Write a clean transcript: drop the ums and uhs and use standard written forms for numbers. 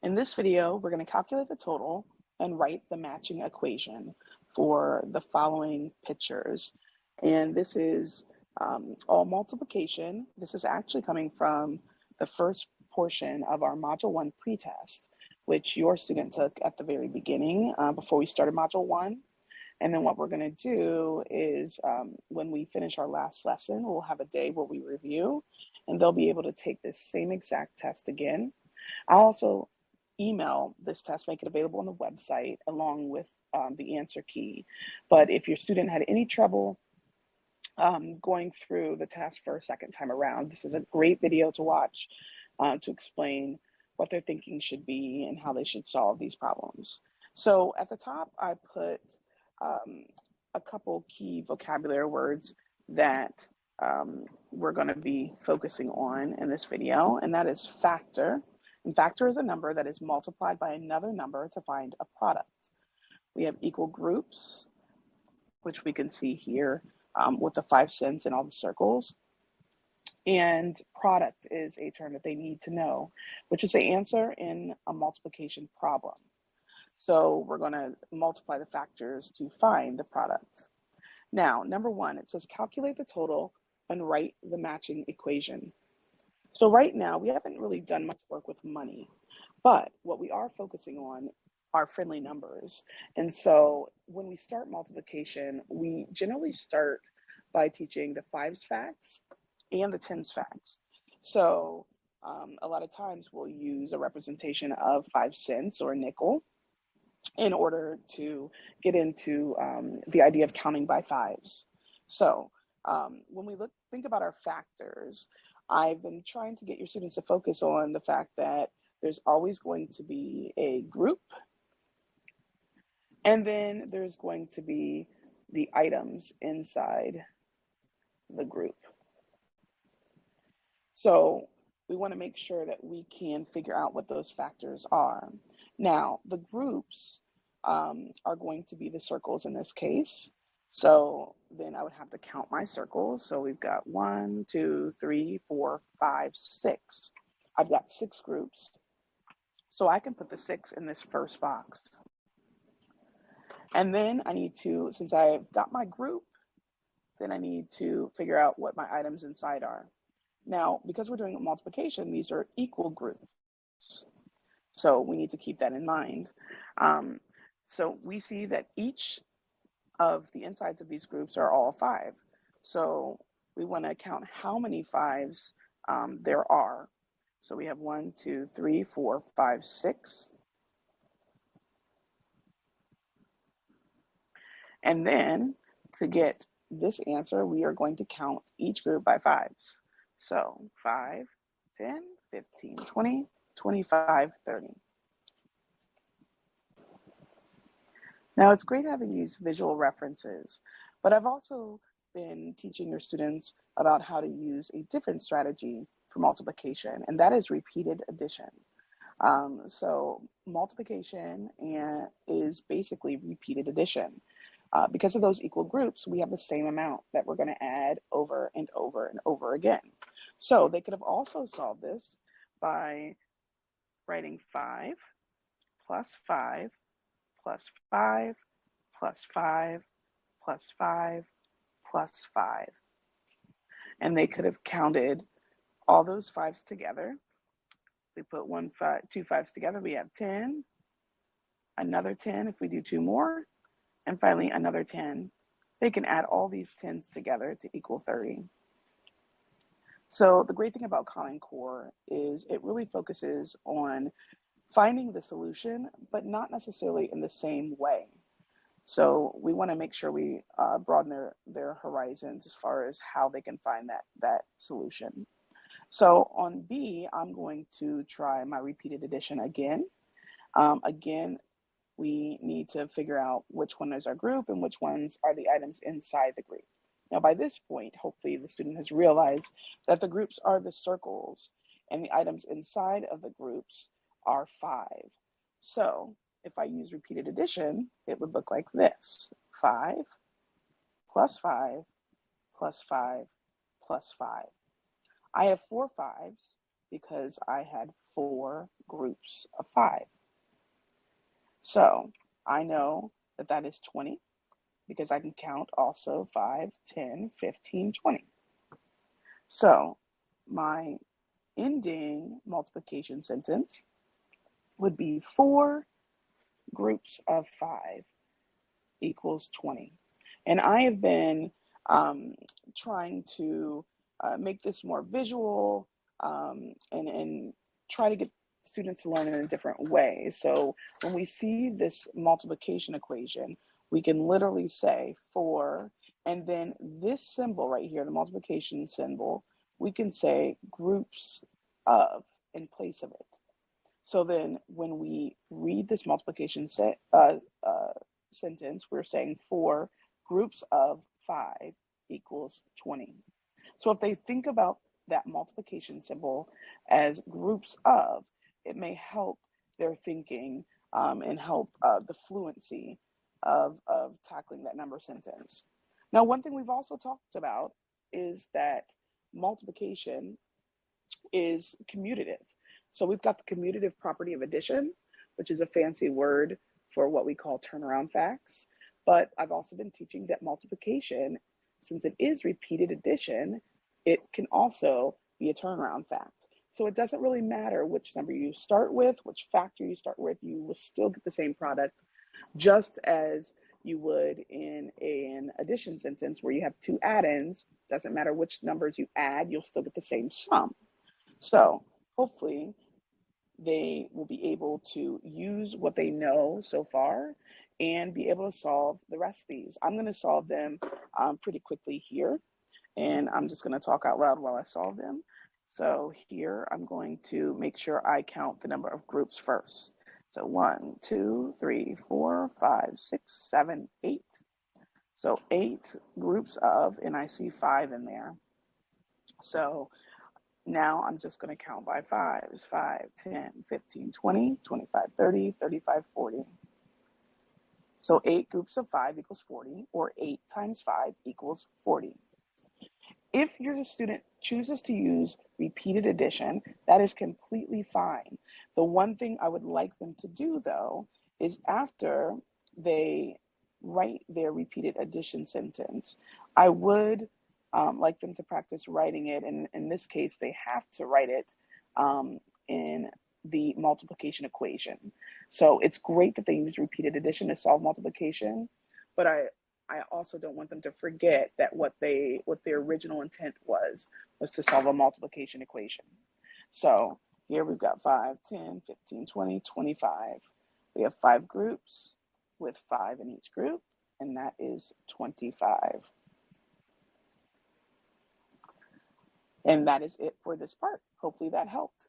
In this video, we're going to calculate the total and write the matching equation for the following pictures. And this is all multiplication. This is actually coming from the first portion of our Module 1 pretest, which your student took at the very beginning before we started Module 1. And then what we're going to do is when we finish our last lesson, we'll have a day where we review, and they'll be able to take this same exact test again. I'll also email this test, make it available on the website along with the answer key. But if your student had any trouble going through the test for a second time around, this is a great video to watch to explain what their thinking should be and how they should solve these problems. So at the top, I put a couple key vocabulary words that we're going to be focusing on in this video, and that is factor. And factor is a number that is multiplied by another number to find a product. We have equal groups, which we can see here with the 5 cents and all the circles. And product is a term that they need to know, which is the answer in a multiplication problem. So we're going to multiply the factors to find the product. Now, number 1, it says calculate the total and write the matching equation. So right now, we haven't really done much work with money, but what we are focusing on are friendly numbers. And so when we start multiplication, we generally start by teaching the 5's facts and the 10's facts. So a lot of times we'll use a representation of 5 cents or a nickel in order to get into the idea of counting by 5s. So when we think about our factors, I've been trying to get your students to focus on the fact that there's always going to be a group, and then there's going to be the items inside the group. So we want to make sure that we can figure out what those factors are. Now, the groups are going to be the circles in this case. So then I would have to count my circles. So we've got 1, 2, 3, 4, 5, 6. I've got 6 groups. So I can put the 6 in this first box. And then I need to, since I've got my group, then I need to figure out what my items inside are. Now, because we're doing multiplication, these are equal groups. So we need to keep that in mind. So we see that each of the insides of these groups are all 5. So we want to count how many 5s there are. So we have 1, 2, 3, 4, 5, 6. And then to get this answer, we are going to count each group by 5s. So 5, 10, 15, 20, 25, 30. Now, it's great having these visual references, but I've also been teaching your students about how to use a different strategy for multiplication, and that is repeated addition. So multiplication is basically repeated addition. Because of those equal groups, we have the same amount that we're going to add over and over and over again. So they could have also solved this by writing 5 plus 5 plus 5 plus 5 plus 5 plus 5. And they could have counted all those 5s together. We put 2 5s together, we have 10, another 10 if we do 2 more, and finally another 10. They can add all these 10s together to equal 30. So the great thing about Common Core is it really focuses on finding the solution, but not necessarily in the same way. So we want to make sure we broaden their horizons as far as how they can find that solution. So on B, I'm going to try my repeated addition again. Again, we need to figure out which one is our group and which ones are the items inside the group. Now, by this point, hopefully the student has realized that the groups are the circles and the items inside of the groups are 5. So if I use repeated addition, it would look like this: 5 plus 5 plus 5 plus 5. I have 4 5s because I had 4 groups of 5. So I know that that is 20 because I can count also 5, 10, 15, 20. So my ending multiplication sentence would be 4 groups of 5 equals 20. And I have been trying to make this more visual and try to get students to learn in a different way. So when we see this multiplication equation, we can literally say 4, and then this symbol right here, the multiplication symbol, we can say groups of in place of it. So then when we read this multiplication sentence, we're saying 4 groups of 5 equals 20. So if they think about that multiplication symbol as groups of, it may help their thinking and help the fluency of tackling that number sentence. Now, one thing we've also talked about is that multiplication is commutative. So we've got the commutative property of addition, which is a fancy word for what we call turnaround facts. But I've also been teaching that multiplication, since it is repeated addition, it can also be a turnaround fact. So it doesn't really matter which number you start with, which factor you start with, you will still get the same product, just as you would in an addition sentence where you have 2 add-ins. Doesn't matter which numbers you add, you'll still get the same sum. So hopefully they will be able to use what they know so far and be able to solve the rest of these. I'm going to solve them pretty quickly here, and I'm just going to talk out loud while I solve them. So here I'm going to make sure I count the number of groups first. So 1, 2, 3, 4, 5, 6, 7, 8. So 8 groups of, and I see 5 in there. So now I'm just going to count by 5s, 5, 10, 15, 20, 25, 30, 35, 40. So 8 groups of 5 equals 40, or 8 times 5 equals 40. If your student chooses to use repeated addition, that is completely fine. The one thing I would like them to do, though, is after they write their repeated addition sentence, I would like them to practice writing it. And in this case, they have to write it in the multiplication equation. So it's great that they use repeated addition to solve multiplication, but I also don't want them to forget that what their original intent was to solve a multiplication equation. So here we've got 5, 10, 15, 20, 25. We have 5 groups with 5 in each group, and that is 25. And that is it for this part. Hopefully that helped.